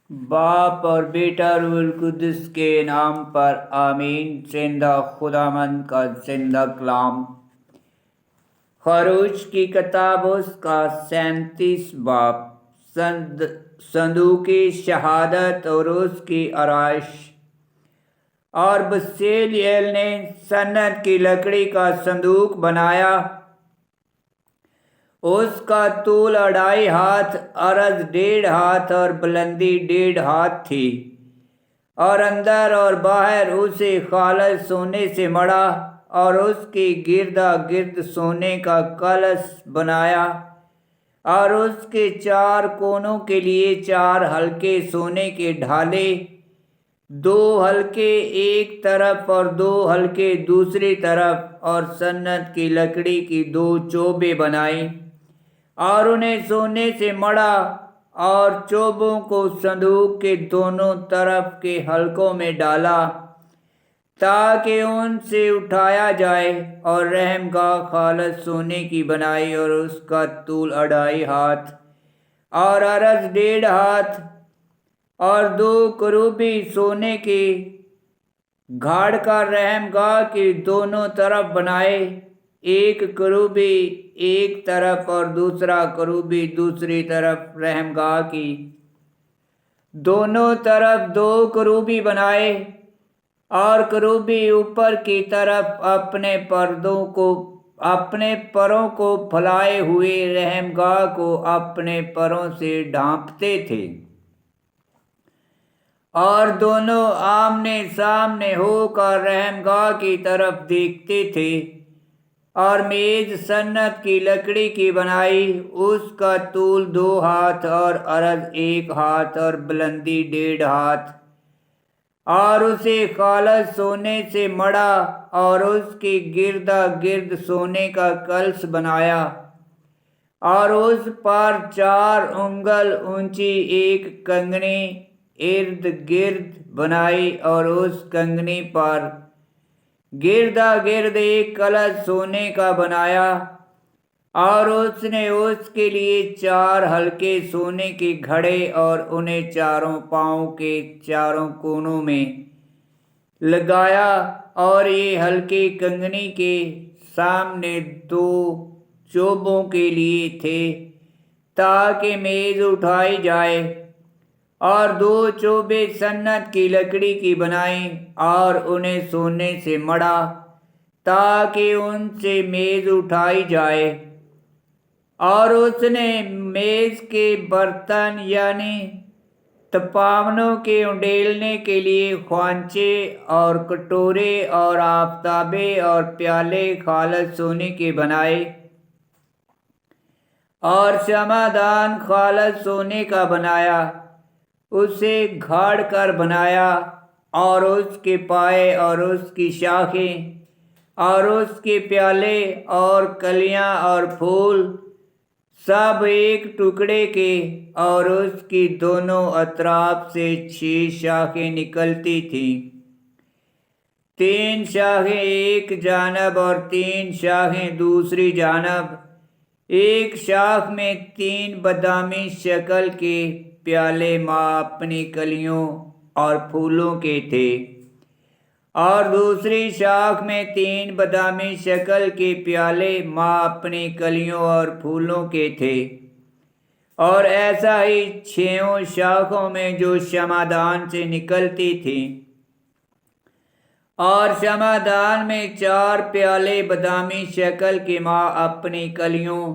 باپ اور بیٹا روح القدس کے نام پر آمین۔ زندہ خداوند کا زندہ کلام۔ خروج کی کتاب اس کا 37 باب، صندوق شہادت اور اس کی آرائش۔ اور بصلییل نے سنت کی لکڑی کا صندوق بنایا۔ اس کا طول 2.5 ہاتھ، عرض 1.5 ہاتھ اور بلندی 1.5 ہاتھ تھی، اور اندر اور باہر اسے خالص سونے سے مڑا، اور اس کی گردا گرد سونے کا کلش بنایا، اور اس کے 4 کونوں کے لیے 4 حلقے سونے کے ڈھالے، 2 حلقے ایک طرف اور 2 حلقے دوسری طرف، اور سنت کی لکڑی کی 2 چوبیں بنائیں اور انہیں سونے سے مڑا، اور چوبوں کو صندوق کے دونوں طرف کے حلقوں میں ڈالا تاکہ ان سے اٹھایا جائے۔ اور رحمگاہ خالص سونے کی بنائی، اور اس کا طول 2.5 ہاتھ اور عرض 1.5 ہاتھ، اور 2 کروبی سونے کے گھاڑ کر رحمگاہ کی دونوں طرف بنائے، ایک کروبی ایک طرف اور دوسرا کروبی دوسری طرف۔ رحمگاہ کی دونوں طرف 2 کروبی بنائے، اور کروبی اوپر کی طرف اپنے پروں کو پھیلائے ہوئے رحمگاہ کو اپنے پروں سے ڈھانپتے تھے، اور دونوں آمنے سامنے ہو کر رحمگاہ کی طرف دیکھتے تھے۔ اور میز سنت کی لکڑی کی بنائی، اس کا طول 2 ہاتھ اور عرض 1 ہاتھ اور بلندی 1.5 ہاتھ، اور اسے خالص سونے سے مڑا، اور اس کی گردا گرد سونے کا کلش بنایا، اور اس پر 4 انگل اونچی ایک کنگنی ارد گرد بنائی، اور اس کنگنی پر گردا گرد ایک کلش سونے کا بنایا، اور اس نے اس کے لیے 4 حلقے سونے کے گھڑے اور انہیں چاروں پاؤں کے چاروں کونوں میں لگایا، اور یہ حلقے کنگنی کے سامنے 2 چوبوں کے لیے تھے تاکہ میز اٹھائی جائے، اور 2 چوبیں سنت کی لکڑی کی بنائیں اور انہیں سونے سے مڑا تاکہ ان سے میز اٹھائی جائے۔ اور اس نے میز کے برتن یعنی تپاونوں کے انڈیلنے کے لیے خوانچے اور کٹورے اور آفتابے اور پیالے خالص سونے کے بنائے، اور شمعدان خالص سونے کا بنایا، اسے گھاڑ کر بنایا، اور اس کے پائے اور اس کی شاخیں اور اس کے پیالے اور کلیاں اور پھول سب ایک ٹکڑے کے، اور اس کی دونوں اطراف سے 6 شاخیں نکلتی تھیں، 3 شاخیں ایک جانب اور 3 شاخیں دوسری جانب۔ ایک شاخ میں 3 بادامی شکل کے پیالے اپنی کلیوں اور پھولوں کے تھے، اور دوسری شاخ میں 3 بادامی شکل کے پیالے اپنی کلیوں اور پھولوں کے تھے، اور ایسا ہی 6 شاخوں میں جو شمعدان سے نکلتی تھیں۔ اور شمعدان میں 4 پیالے بادامی شکل کے اپنی کلیوں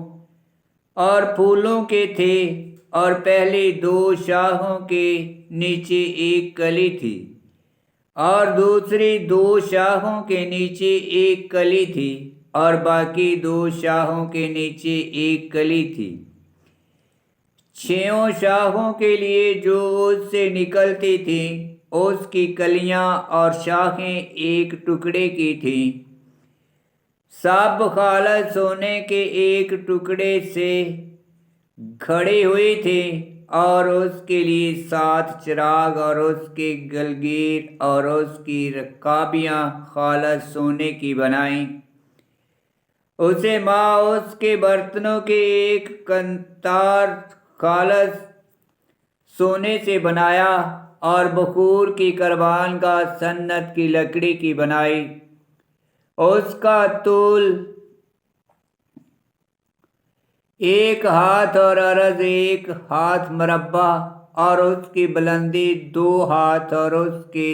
اور پھولوں کے تھے، اور پہلی 2 شاخوں کے نیچے ایک کلی تھی، اور دوسری 2 شاخوں کے نیچے ایک کلی تھی، اور باقی 2 شاخوں کے نیچے ایک کلی تھی۔ 6 شاخوں کے لیے جو اس سے نکلتی تھیں، اس کی کلیاں اور شاخیں ایک ٹکڑے کی تھیں، سب خالص سونے کے ایک ٹکڑے سے گھڑی ہوئی تھی، اور اس کے لیے 7 چراغ اور اس کے گلگیر اور اس کی رکابیاں خالص سونے کی بنائیں۔ اسے اس کے برتنوں کے ایک کنتار خالص سونے سے بنایا، اور بخور کی قربان گاہ سنت کی لکڑی کی بنائی۔ اس کا طول 1 ہاتھ اور عرض 1 ہاتھ مربع، اور اس کی بلندی 2 ہاتھ، اور اس کے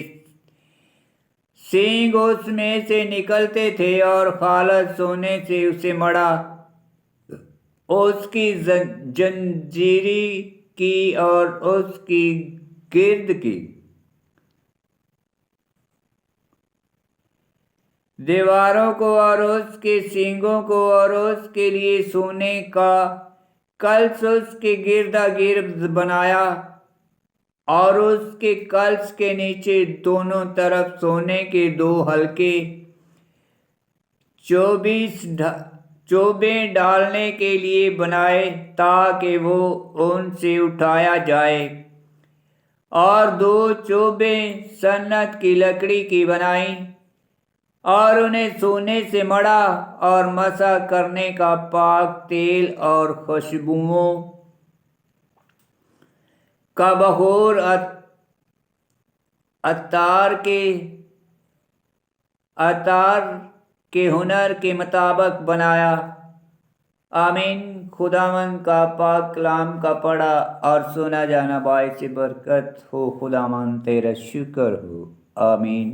سینگ اس میں سے نکلتے تھے، اور خالص سونے سے اسے مڑا، اس کی زنجیری کی اور اس کی گرد کی دیواروں کو اور اس کے سینگوں کو، اور اس کے لیے سونے کا کلش اس کے گردا گرد بنایا، اور اس کے کلش کے نیچے دونوں طرف سونے کے 2 حلقے 24 چوبیں ڈالنے کے لیے بنائے، تاکہ وہ ان سے اٹھایا جائے، اور 2 چوبیں سنت کی لکڑی کی بنائیں، اور انہیں سونے سے مڑا، اور مسح کرنے کا پاک تیل اور خوشبوؤں کا بخور عطار کے ہنر کے مطابق بنایا۔ آمین۔ خداوند کا پاک کلام کا پڑھا اور سنا جانا باعث برکت ہو۔ خداوند تیرا شکر ہو۔ آمین۔